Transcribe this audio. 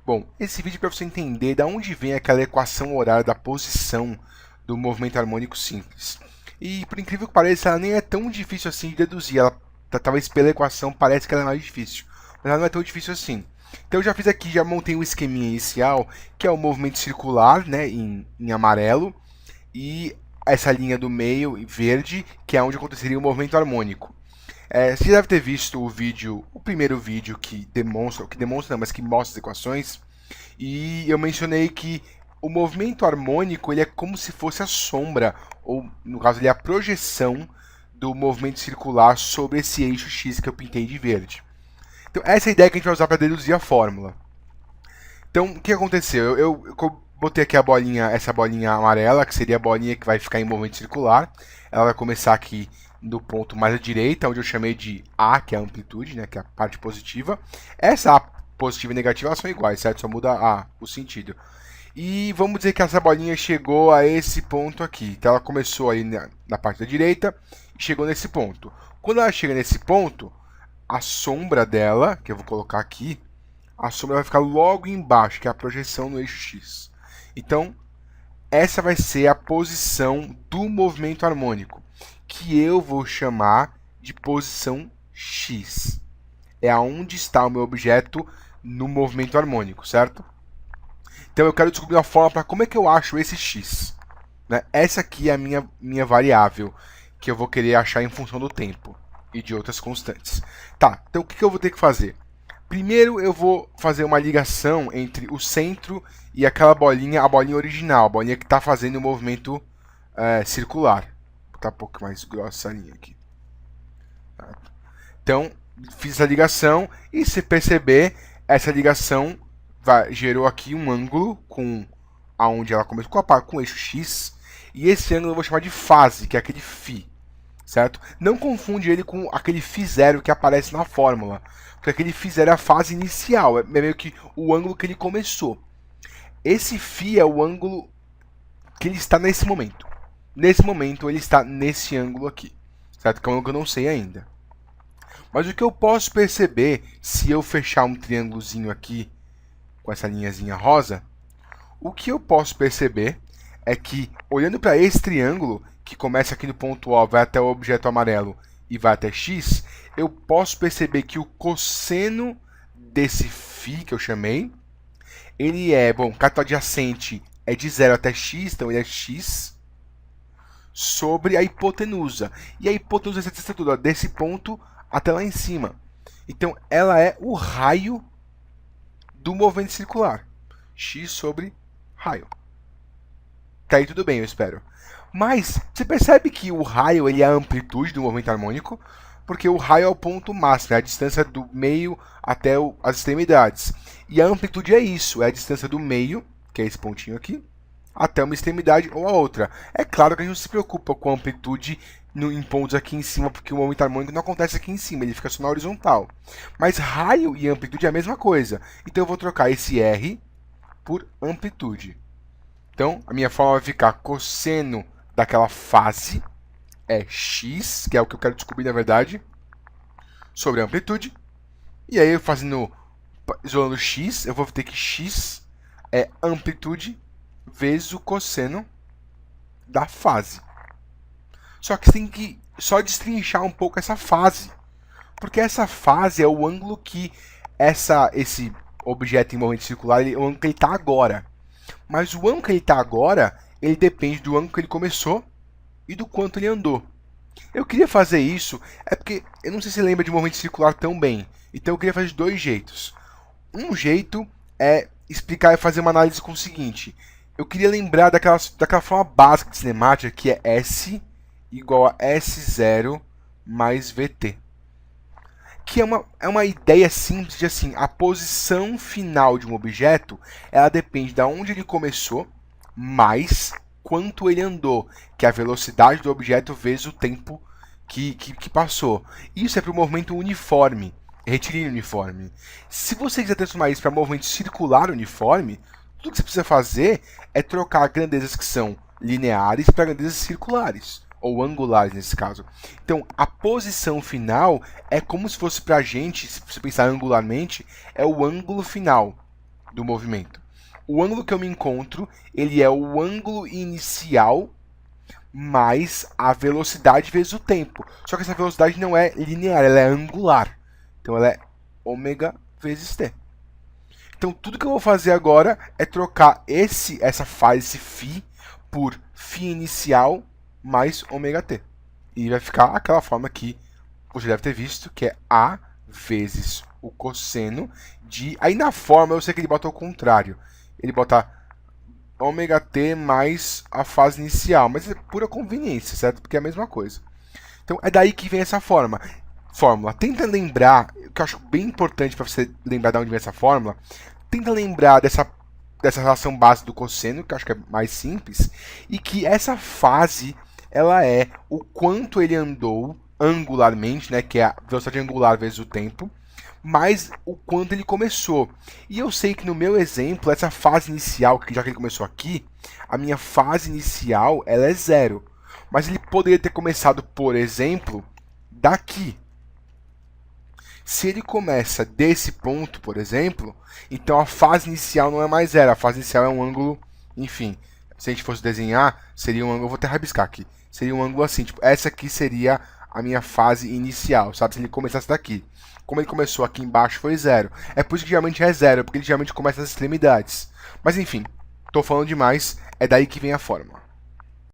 Bom, esse vídeo é para você entender de onde vem aquela equação horária da posição do movimento harmônico simples. E, por incrível que pareça, ela nem é tão difícil assim de deduzir. Ela, talvez pela equação, parece que ela é mais difícil. Mas ela não é tão difícil assim. Então eu já fiz aqui, já montei um esqueminha inicial, que é o movimento circular, né, em amarelo, e essa linha do meio, em verde, que é onde aconteceria o movimento harmônico. Você deve ter visto o vídeo, o primeiro vídeo que demonstra não, mas que mostra as equações, e eu mencionei que o movimento harmônico ele é como se fosse a sombra, ou no caso ele é a projeção do movimento circular sobre esse eixo X que eu pintei de verde. Então essa é a ideia que a gente vai usar para deduzir a fórmula. Então o que aconteceu? Eu botei aqui a bolinha, essa bolinha amarela, que seria a bolinha que vai ficar em movimento circular. Ela vai começar aqui no ponto mais à direita, onde eu chamei de A, que é a amplitude, né, que é a parte positiva. Essa A positiva e negativa elas são iguais, certo? Só muda o sentido. E vamos dizer que essa bolinha chegou a esse ponto aqui. Então ela começou aí na parte da direita e chegou nesse ponto. Quando ela chega nesse ponto, a sombra dela, que eu vou colocar aqui, a sombra vai ficar logo embaixo, que é a projeção no eixo X. Então, essa vai ser a posição do movimento harmônico, que eu vou chamar de posição X. É aonde está o meu objeto no movimento harmônico, certo? Então eu quero descobrir uma forma para como é que eu acho esse X. Né? Essa aqui é a minha variável, que eu vou querer achar em função do tempo e de outras constantes. Tá, então o que eu vou ter que fazer? Primeiro eu vou fazer uma ligação entre o centro e aquela bolinha, a bolinha original, a bolinha que está fazendo o movimento circular. Vou botar um pouco mais grossa a linha aqui. Então, fiz essa ligação e se perceber, essa ligação gerou aqui um ângulo com aonde ela começou com o eixo X, e esse ângulo eu vou chamar de fase, que é aquele φ, certo? Não confunde ele com aquele φ0 que aparece na fórmula, porque aquele φ0 é a fase inicial, é meio que o ângulo que ele começou. Esse φ é o ângulo que ele está nesse momento. Nesse momento ele está nesse ângulo aqui, certo? Que é um ângulo que eu não sei ainda. Mas o que eu posso perceber, se eu fechar um triângulozinho aqui, com essa linhazinha rosa, o que eu posso perceber é que, olhando para esse triângulo, que começa aqui no ponto O, vai até o objeto amarelo e vai até X, eu posso perceber que o cosseno desse φ que eu chamei, ele é, bom, cateto adjacente é de 0 até X, então ele é X, sobre a hipotenusa. E a hipotenusa é essa distância toda, desse ponto até lá em cima. Então, ela é o raio do movimento circular. X sobre raio. Tá aí tudo bem, eu espero. Mas, você percebe que o raio ele é a amplitude do movimento harmônico? Porque o raio é o ponto máximo, é a distância do meio até as extremidades. E a amplitude é isso, é a distância do meio, que é esse pontinho aqui, até uma extremidade ou a outra. É claro que a gente não se preocupa com a amplitude em pontos aqui em cima, porque o movimento harmônico não acontece aqui em cima, ele fica só na horizontal. Mas raio e amplitude é a mesma coisa. Então eu vou trocar esse R por amplitude. Então a minha forma vai ficar cosseno daquela fase é x, que é o que eu quero descobrir na verdade, sobre a amplitude. E aí isolando x, eu vou ter que x é amplitude vezes o cosseno da fase. Só que você tem que só destrinchar um pouco essa fase. Porque essa fase é o ângulo que esse objeto em movimento circular, é o ângulo que ele está agora. Mas o ângulo que ele está agora, ele depende do ângulo que ele começou e do quanto ele andou. Eu queria fazer isso, é porque eu não sei se você lembra de movimento circular tão bem. Então eu queria fazer de dois jeitos. Um jeito é explicar e fazer uma análise com o seguinte. Eu queria lembrar daquela forma básica de cinemática, que é S igual a S0 mais VT. Que é uma ideia simples de assim, a posição final de um objeto, ela depende de onde ele começou, mais quanto ele andou, que é a velocidade do objeto vezes o tempo que passou. Isso é para o movimento uniforme, retilíneo uniforme. Se você quiser transformar isso para movimento circular uniforme, tudo que você precisa fazer é trocar grandezas que são lineares para grandezas circulares, ou angulares nesse caso. Então, a posição final é como se fosse para a gente, se você pensar angularmente, é o ângulo final. do movimento. O ângulo que eu me encontro, ele é o ângulo inicial mais a velocidade vezes o tempo. Só que essa velocidade não é linear, ela é angular. Então ela é ômega vezes t. Então tudo que eu vou fazer agora é trocar essa fase, esse φ, por φ inicial mais ômega t. E vai ficar aquela forma que você deve ter visto, que é A vezes o cosseno de... Aí na forma eu sei que ele bota ao contrário. Ele bota ômega t mais a fase inicial, mas é pura conveniência, certo? Porque é a mesma coisa. Então é daí que vem essa fórmula. Tenta lembrar, o que eu acho bem importante para você lembrar de onde vem essa fórmula, tenta lembrar dessa relação base do cosseno, que eu acho que é mais simples, e que essa fase, ela é o quanto ele andou angularmente, né, que é a velocidade angular vezes o tempo, mais o quanto ele começou. E eu sei que no meu exemplo, essa fase inicial, que já que ele começou aqui, a minha fase inicial ela é 0. Mas ele poderia ter começado, por exemplo, daqui. Se ele começa desse ponto, por exemplo, então a fase inicial não é mais 0. A fase inicial é um ângulo, enfim, se a gente fosse desenhar, seria um ângulo, eu vou até rabiscar aqui, seria um ângulo assim, tipo, essa aqui seria a minha fase inicial, sabe? Se ele começasse daqui. Como ele começou aqui embaixo, foi 0. É por isso que geralmente é 0, porque ele geralmente começa nas extremidades. Mas enfim, tô falando demais, é daí que vem a fórmula.